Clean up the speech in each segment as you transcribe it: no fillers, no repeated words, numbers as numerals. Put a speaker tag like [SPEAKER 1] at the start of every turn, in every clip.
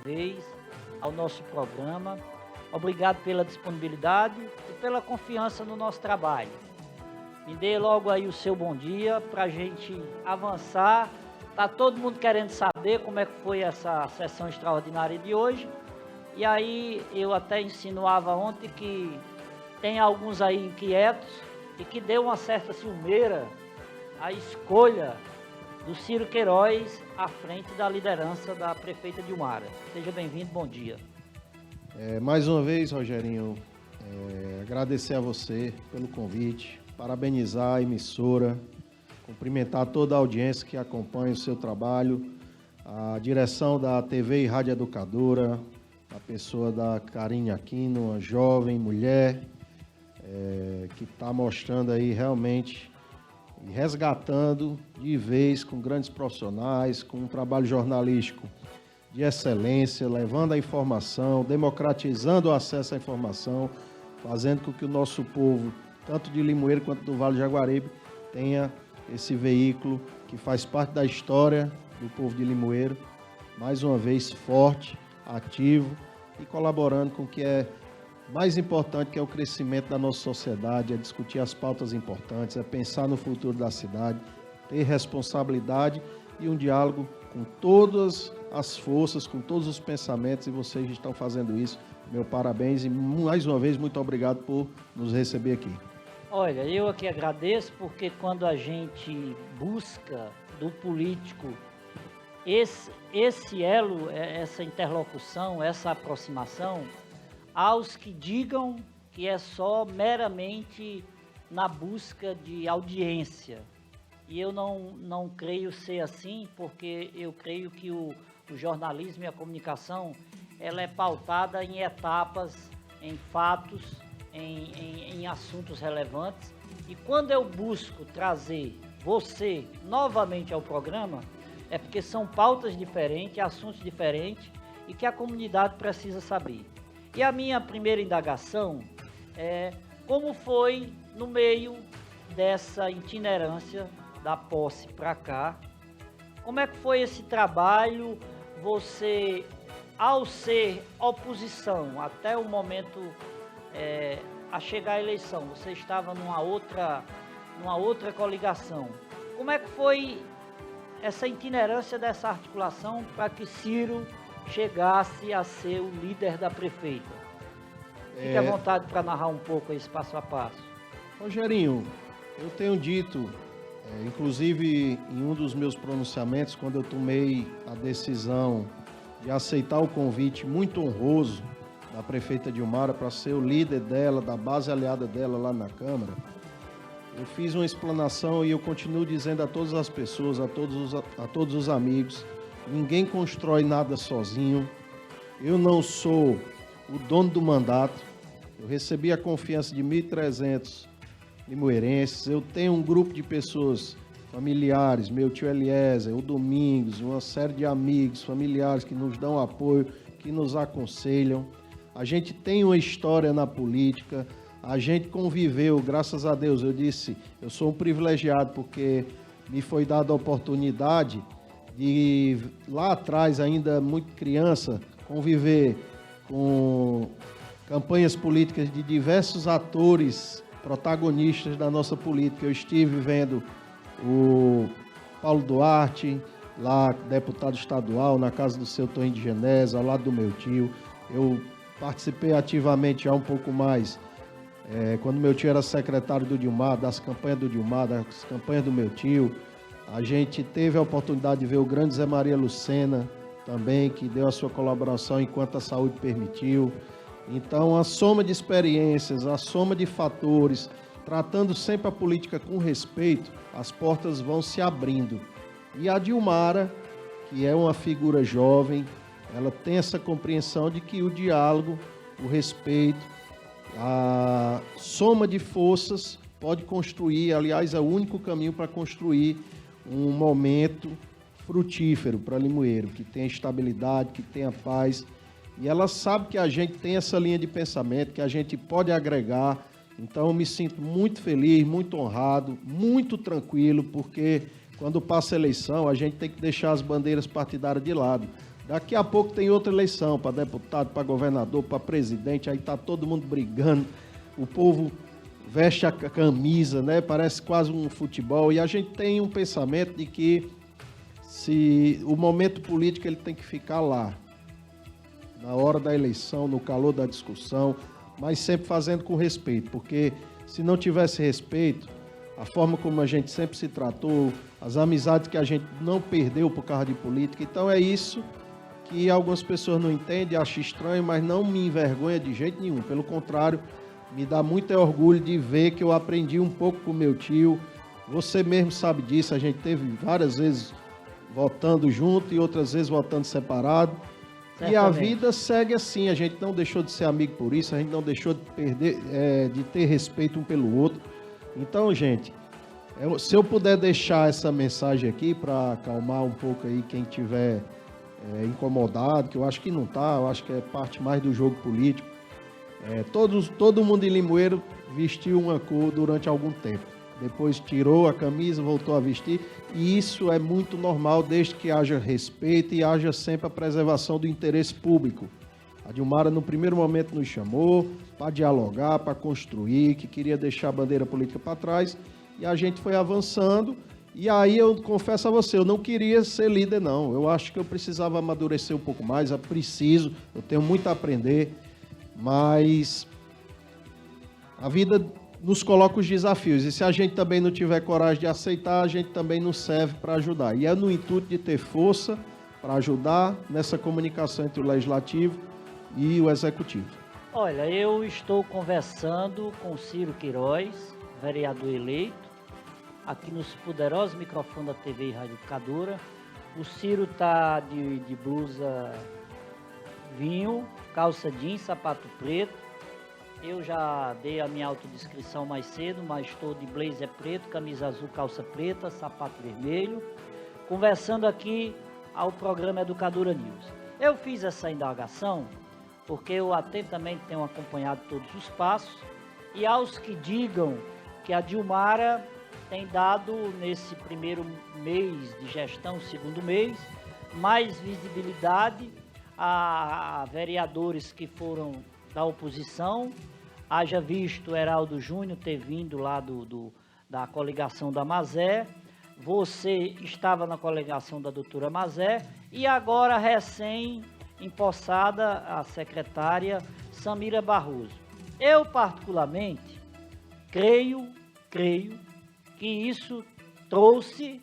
[SPEAKER 1] vez ao nosso programa. Obrigado pela disponibilidade e pela confiança no nosso trabalho. Me dê logo aí o seu bom dia para a gente avançar. Está todo mundo querendo saber como é que foi essa sessão extraordinária de hoje. E aí eu até insinuava ontem que tem alguns aí inquietos e que deu uma certa ciumeira a escolha do Ciro Queiroz à frente da liderança da prefeita Dilmara. Seja bem-vindo, bom dia.
[SPEAKER 2] Mais uma vez, Rogerinho, agradecer a você pelo convite, parabenizar a emissora, cumprimentar toda a audiência que acompanha o seu trabalho, a direção da TV e Rádio Educadora, a pessoa da Karine Aquino, uma jovem mulher que está mostrando aí realmente e resgatando de vez com grandes profissionais, com um trabalho jornalístico de excelência, levando a informação, democratizando o acesso à informação, fazendo com que o nosso povo, tanto de Limoeiro quanto do Vale do Jaguaribe, tenha esse veículo que faz parte da história do povo de Limoeiro, mais uma vez forte, ativo e colaborando com o que é mais importante, que é o crescimento da nossa sociedade, é discutir as pautas importantes, é pensar no futuro da cidade, ter responsabilidade e um diálogo com todas as forças, com todos os pensamentos, e vocês estão fazendo isso. Meu parabéns e, mais uma vez, muito obrigado por nos receber aqui.
[SPEAKER 1] Olha, eu aqui agradeço porque quando a gente busca do político esse elo, essa interlocução, essa aproximação, aos que digam que é só meramente na busca de audiência. E eu não creio ser assim, porque eu creio que o jornalismo e a comunicação, ela é pautada em etapas, em fatos, em assuntos relevantes. E quando eu busco trazer você novamente ao programa, é porque são pautas diferentes, assuntos diferentes e que a comunidade precisa saber. E a minha primeira indagação é como foi no meio dessa itinerância da posse para cá, como é que foi esse trabalho, você, ao ser oposição até o momento a chegar à eleição, você estava numa outra coligação, como é que foi essa itinerância dessa articulação para que Ciro chegasse a ser o líder da prefeita? Fique à vontade para narrar um pouco esse passo a passo.
[SPEAKER 2] Rogerinho, eu tenho dito, inclusive em um dos meus pronunciamentos, quando eu tomei a decisão de aceitar o convite muito honroso da prefeita Dilmara para ser o líder dela, da base aliada dela lá na Câmara, eu fiz uma explanação e eu continuo dizendo a todas as pessoas, a todos os amigos, ninguém constrói nada sozinho. Eu não sou o dono do mandato. Eu recebi a confiança de 1.300 limoeirenses. Eu tenho um grupo de pessoas, familiares, meu tio Eliezer, o Domingos, uma série de amigos, familiares que nos dão apoio, que nos aconselham. A gente tem uma história na política. A gente conviveu, graças a Deus. Eu disse, eu sou um privilegiado porque me foi dada a oportunidade de, lá atrás, ainda muito criança, conviver com campanhas políticas de diversos atores protagonistas da nossa política. Eu estive vendo o Paulo Duarte, lá deputado estadual, na casa do seu Toninho de Genésio, ao lado do meu tio. Eu participei ativamente há um pouco mais, quando meu tio era secretário do Dilmar, das campanhas do Dilmar, das campanhas do meu tio. A gente teve a oportunidade de ver o grande Zé Maria Lucena também, que deu a sua colaboração enquanto a saúde permitiu. Então, a soma de experiências, a soma de fatores, tratando sempre a política com respeito, as portas vão se abrindo. E a Dilmara, que é uma figura jovem, ela tem essa compreensão de que o diálogo, o respeito, a soma de forças pode construir, aliás, é o único caminho para construir um momento frutífero para Limoeiro, que tenha estabilidade, que tenha paz. E ela sabe que a gente tem essa linha de pensamento, que a gente pode agregar. Então eu me sinto muito feliz, muito honrado, muito tranquilo, porque quando passa a eleição a gente tem que deixar as bandeiras partidárias de lado. Daqui a pouco tem outra eleição para deputado, para governador, para presidente, aí está todo mundo brigando, o povo veste a camisa, né? Parece quase um futebol, e a gente tem um pensamento de que se o momento político ele tem que ficar lá, na hora da eleição, no calor da discussão, mas sempre fazendo com respeito, porque se não tivesse respeito, a forma como a gente sempre se tratou, as amizades que a gente não perdeu por causa de política, então é isso que algumas pessoas não entendem, acham estranho, mas não me envergonha de jeito nenhum. Pelo contrário, me dá muito orgulho de ver que eu aprendi um pouco com meu tio. Você mesmo sabe disso, a gente teve várias vezes votando junto e outras vezes votando separado. Certamente. E a vida segue assim, a gente não deixou de ser amigo por isso, a gente não deixou de perder, de ter respeito um pelo outro. Então, gente, se eu puder deixar essa mensagem aqui para acalmar um pouco aí quem tiver incomodado, que eu acho que não está, eu acho que é parte mais do jogo político. Todo mundo em Limoeiro vestiu uma cor durante algum tempo. Depois tirou a camisa, voltou a vestir. E isso é muito normal, desde que haja respeito e haja sempre a preservação do interesse público. A Dilmara, no primeiro momento, nos chamou para dialogar, para construir, que queria deixar a bandeira política para trás. E a gente foi avançando. E aí eu confesso a você, eu não queria ser líder, não. Eu acho que eu precisava amadurecer um pouco mais, eu tenho muito a aprender. Mas a vida nos coloca os desafios. E se a gente também não tiver coragem de aceitar, a gente também não serve para ajudar. E é no intuito de ter força para ajudar nessa comunicação entre o Legislativo e o Executivo.
[SPEAKER 1] Olha, eu estou conversando com Ciro Queiroz, vereador eleito, aqui nos poderosos microfones da TV e Rádio Educadora. O Ciro está de blusa vinho, calça jeans, sapato preto. Eu já dei a minha autodescrição mais cedo, mas estou de blazer preto, camisa azul, calça preta, sapato vermelho, conversando aqui ao programa Educadora News. Eu fiz essa indagação porque eu atentamente tenho acompanhado todos os passos, e aos que digam que a Dilmara tem dado, nesse primeiro mês de gestão, segundo mês, mais visibilidade a vereadores que foram da oposição, haja visto Heraldo Júnior ter vindo lá da coligação da Mazé, você estava na coligação da doutora Mazé, e agora recém-empossada a secretária Samira Barroso. Eu, particularmente, creio que isso trouxe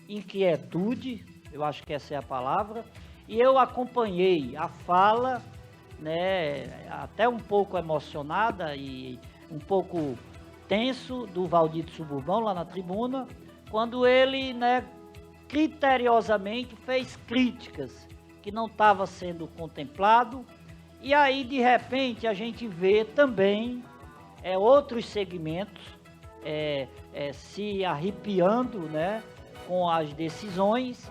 [SPEAKER 1] inquietude, eu acho que essa é a palavra, e eu acompanhei a fala, né, até um pouco emocionada e um pouco tenso do Valdito Suburbão lá na tribuna, quando ele, né, criteriosamente fez críticas que não estava sendo contemplado, e aí de repente a gente vê também outros segmentos se arrepiando, né, com as decisões,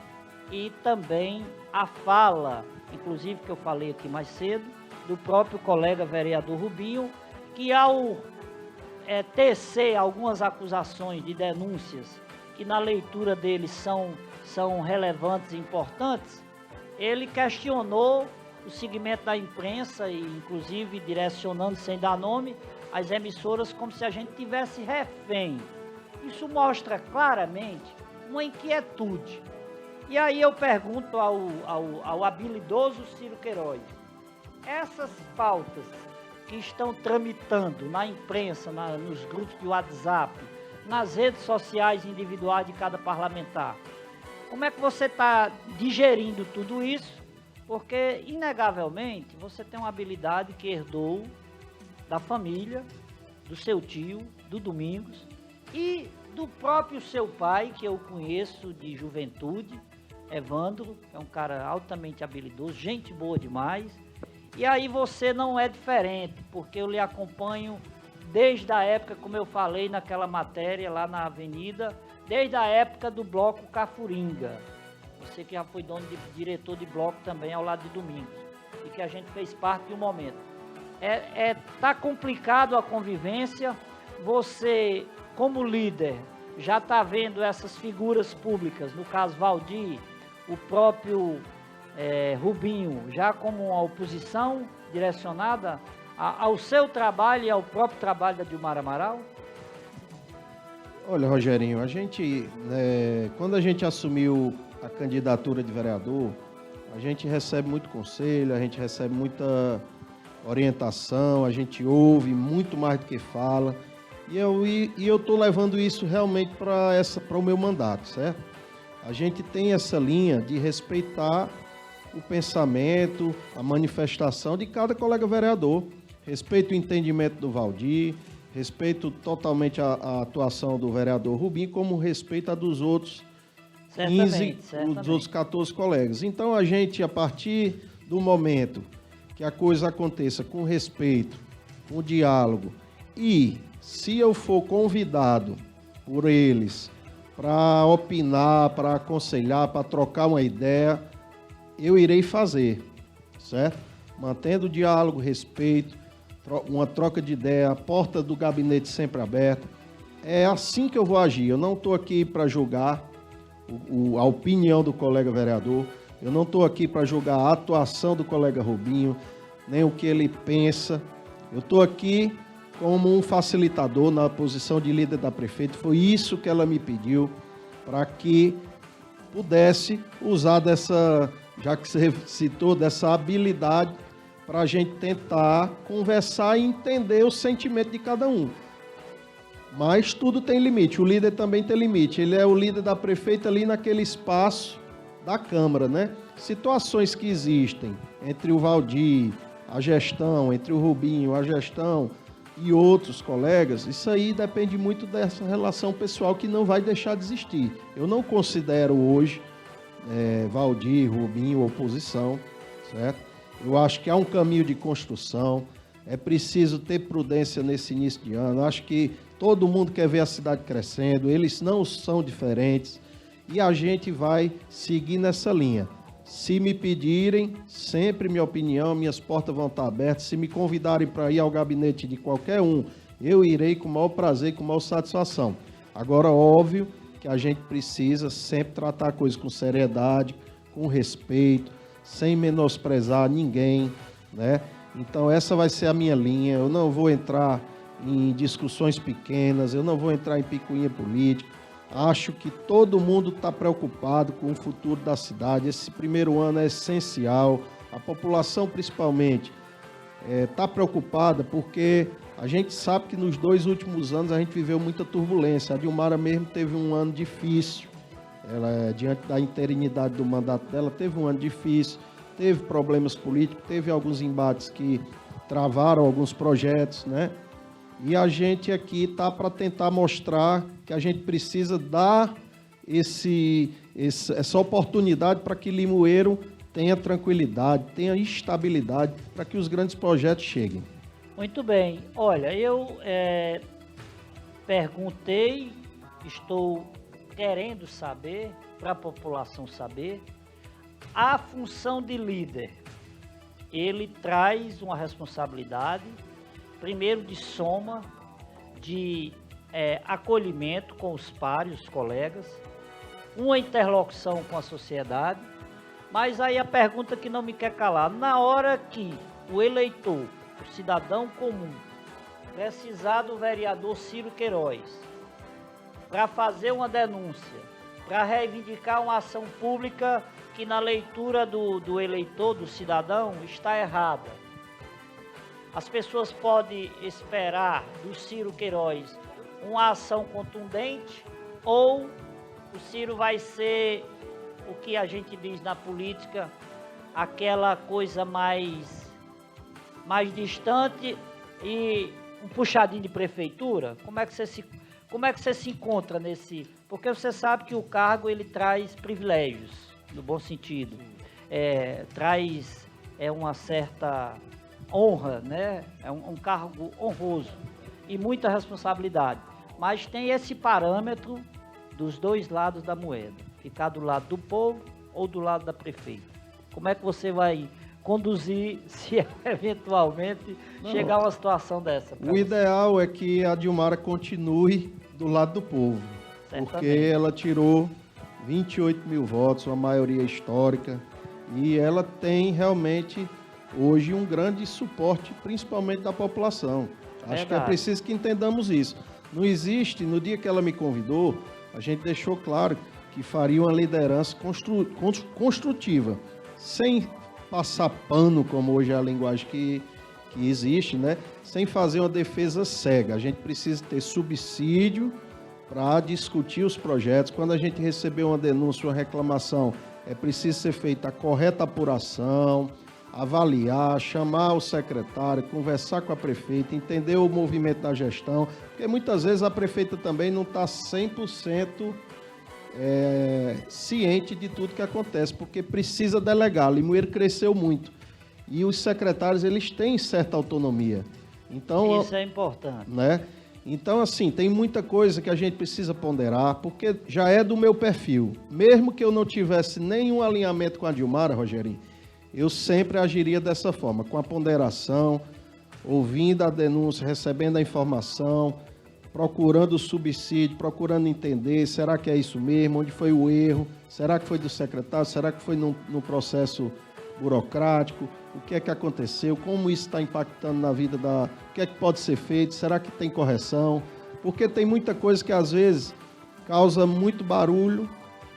[SPEAKER 1] e também a fala, inclusive que eu falei aqui mais cedo, do próprio colega vereador Rubinho, que ao tecer algumas acusações de denúncias que na leitura dele são relevantes e importantes, ele questionou o segmento da imprensa e inclusive direcionando, sem dar nome, as emissoras como se a gente tivesse refém. Isso mostra claramente uma inquietude. E aí eu pergunto ao habilidoso Ciro Queiroz, essas pautas que estão tramitando na imprensa, nos grupos de WhatsApp, nas redes sociais individuais de cada parlamentar, como é que você está digerindo tudo isso? Porque, inegavelmente, você tem uma habilidade que herdou da família, do seu tio, do Domingos, e do próprio seu pai, que eu conheço de juventude, Evandro, é um cara altamente habilidoso, gente boa demais. E aí você não é diferente, porque eu lhe acompanho desde a época, como eu falei naquela matéria lá na Avenida, desde a época do Bloco Cafuringa. Você que já foi diretor de bloco também ao lado de Domingos, e que a gente fez parte de um momento. Tá complicado a convivência, você, como líder, já está vendo essas figuras públicas, no caso Valdir, o próprio Rubinho já como uma oposição direcionada ao seu trabalho e ao próprio trabalho da Dilmara Amaral?
[SPEAKER 2] Olha, Rogerinho, quando a gente assumiu a candidatura de vereador, a gente recebe muito conselho, a gente recebe muita orientação, a gente ouve muito mais do que fala, e eu estou levando isso realmente para o meu mandato, certo? A gente tem essa linha de respeitar o pensamento, a manifestação de cada colega vereador, respeito o entendimento do Valdir, respeito totalmente a atuação do vereador Rubinho, como respeito a dos outros 15, dos outros 14 colegas. Então, a gente, a partir do momento que a coisa aconteça com respeito, com diálogo, e se eu for convidado por eles para opinar, para aconselhar, para trocar uma ideia, eu irei fazer, certo? Mantendo o diálogo, respeito, uma troca de ideia, a porta do gabinete sempre aberta. É assim que eu vou agir. Eu não estou aqui para julgar a opinião do colega vereador, eu não estou aqui para julgar a atuação do colega Rubinho, nem o que ele pensa. Eu estou aqui como um facilitador na posição de líder da prefeita. Foi isso que ela me pediu, para que pudesse usar dessa, já que você citou, dessa habilidade para a gente tentar conversar e entender o sentimento de cada um. Mas tudo tem limite, o líder também tem limite. Ele é o líder da prefeita ali naquele espaço da Câmara, né? Situações que existem entre o Valdir, a gestão, entre o Rubinho, a gestão e outros colegas, isso aí depende muito dessa relação pessoal que não vai deixar de existir. Eu não considero hoje Valdir, Rubinho, oposição, certo? Eu acho que há um caminho de construção, é preciso ter prudência nesse início de ano. Acho que todo mundo quer ver a cidade crescendo, eles não são diferentes e a gente vai seguir nessa linha. Se me pedirem, sempre minha opinião, minhas portas vão estar abertas. Se me convidarem para ir ao gabinete de qualquer um, eu irei com o maior prazer e com a maior satisfação. Agora, óbvio que a gente precisa sempre tratar a coisa com seriedade, com respeito, sem menosprezar ninguém, né? Então essa vai ser a minha linha. Eu não vou entrar em discussões pequenas, eu não vou entrar em picuinha política. Acho que todo mundo está preocupado com o futuro da cidade. Esse primeiro ano é essencial. A população, principalmente, está preocupada porque a gente sabe que nos 2 últimos anos a gente viveu muita turbulência. A Dilmara mesmo teve um ano difícil. Ela, diante da interinidade do mandato dela, teve um ano difícil, teve problemas políticos, teve alguns embates que travaram alguns projetos, né? E a gente aqui está para tentar mostrar que a gente precisa dar essa oportunidade para que Limoeiro tenha tranquilidade, tenha estabilidade, para que os grandes projetos cheguem.
[SPEAKER 1] Muito bem. Olha, eu perguntei, estou querendo saber, para a população saber, a função de líder. Ele traz uma responsabilidade, primeiro de soma, de acolhimento com os pares, os colegas, uma interlocução com a sociedade, mas aí a pergunta que não me quer calar, na hora que o eleitor, o cidadão comum, precisar do vereador Ciro Queiroz para fazer uma denúncia, para reivindicar uma ação pública que na leitura do eleitor, do cidadão, está errada. As pessoas podem esperar do Ciro Queiroz uma ação contundente ou o Ciro vai ser o que a gente diz na política, aquela coisa mais distante e um puxadinho de prefeitura? Como é que você se encontra nesse... Porque você sabe que o cargo ele traz privilégios, no bom sentido, traz uma certa honra, né? É um cargo honroso e muita responsabilidade, mas tem esse parâmetro dos 2 lados da moeda, ficar do lado do povo ou do lado da prefeita. Como é que você vai conduzir se eventualmente chegar a uma situação dessa?
[SPEAKER 2] O ideal é que a Dilmara continue do lado do povo, porque ela tirou 28 mil votos, uma maioria histórica, e ela tem realmente hoje um grande suporte, principalmente da população. Acho que é preciso que entendamos isso. Não existe, no dia que ela me convidou, a gente deixou claro que faria uma liderança construtiva, sem passar pano, como hoje é a linguagem que existe, né? Sem fazer uma defesa cega. A gente precisa ter subsídio para discutir os projetos. Quando a gente receber uma denúncia, uma reclamação, é preciso ser feita a correta apuração, avaliar, chamar o secretário, conversar com a prefeita, entender o movimento da gestão, porque muitas vezes a prefeita também não está 100% ciente de tudo que acontece, porque precisa delegar. Limoeiro cresceu muito e os secretários, eles têm certa autonomia. Então,
[SPEAKER 1] isso é importante.
[SPEAKER 2] Né? Então, assim, tem muita coisa que a gente precisa ponderar, porque já é do meu perfil. Mesmo que eu não tivesse nenhum alinhamento com a Dilmara, Rogerinho, eu sempre agiria dessa forma, com a ponderação, ouvindo a denúncia, recebendo a informação, procurando o subsídio, procurando entender, será que é isso mesmo, onde foi o erro, será que foi do secretário, será que foi no processo burocrático, o que é que aconteceu, como isso está impactando na vida o que é que pode ser feito, será que tem correção, porque tem muita coisa que às vezes causa muito barulho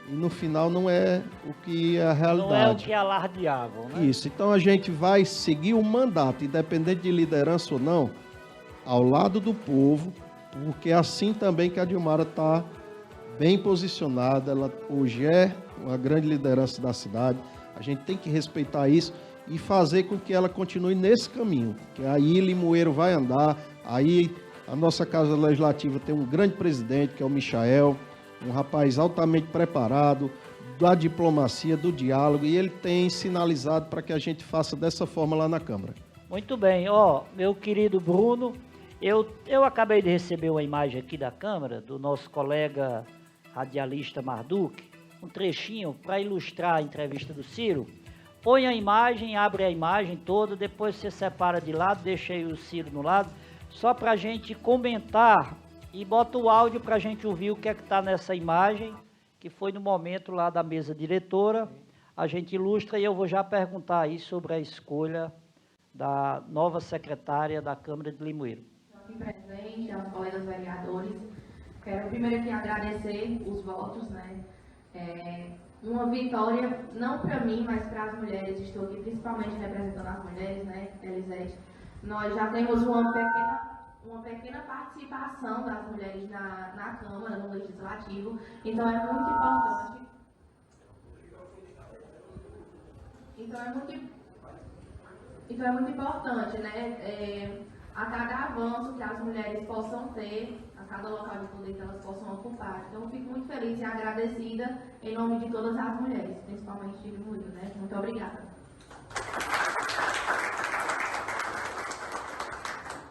[SPEAKER 2] e no final não é o que é a realidade.
[SPEAKER 1] Não é o que alardeavam, né?
[SPEAKER 2] Isso, então a gente vai seguir o mandato, independente de liderança ou não, ao lado do povo, porque é assim também que a Dilmara está bem posicionada, ela hoje é uma grande liderança da cidade, a gente tem que respeitar isso e fazer com que ela continue nesse caminho, que aí Limoeiro vai andar, aí a nossa Casa Legislativa tem um grande presidente, que é o Michael, um rapaz altamente preparado, da diplomacia, do diálogo, e ele tem sinalizado para que a gente faça dessa forma lá na Câmara.
[SPEAKER 1] Muito bem, meu querido Bruno, eu acabei de receber uma imagem aqui da Câmara, do nosso colega radialista Marduk, um trechinho para ilustrar a entrevista do Ciro. Põe a imagem, abre a imagem toda, depois você separa de lado, deixa aí o Ciro no lado, só para a gente comentar e bota o áudio para a gente ouvir o que é que está nessa imagem, que foi no momento lá da mesa diretora, a gente ilustra e eu vou já perguntar aí sobre a escolha da nova secretária da Câmara de Limoeiro.
[SPEAKER 3] Aqui presente, aos colegas vereadores, quero primeiro aqui agradecer os votos, né? Uma vitória, não para mim, mas para as mulheres, estou aqui principalmente representando as mulheres, né, Elisete? Nós já temos uma pequena participação das mulheres na Câmara, no Legislativo, então é muito importante. Então é muito importante, né, a cada avanço que as mulheres possam ter, a cada local de poder que elas possam ocupar. Então eu fico muito feliz e agradecida em nome de todas as mulheres, principalmente de Limoeiro, né? Muito obrigada.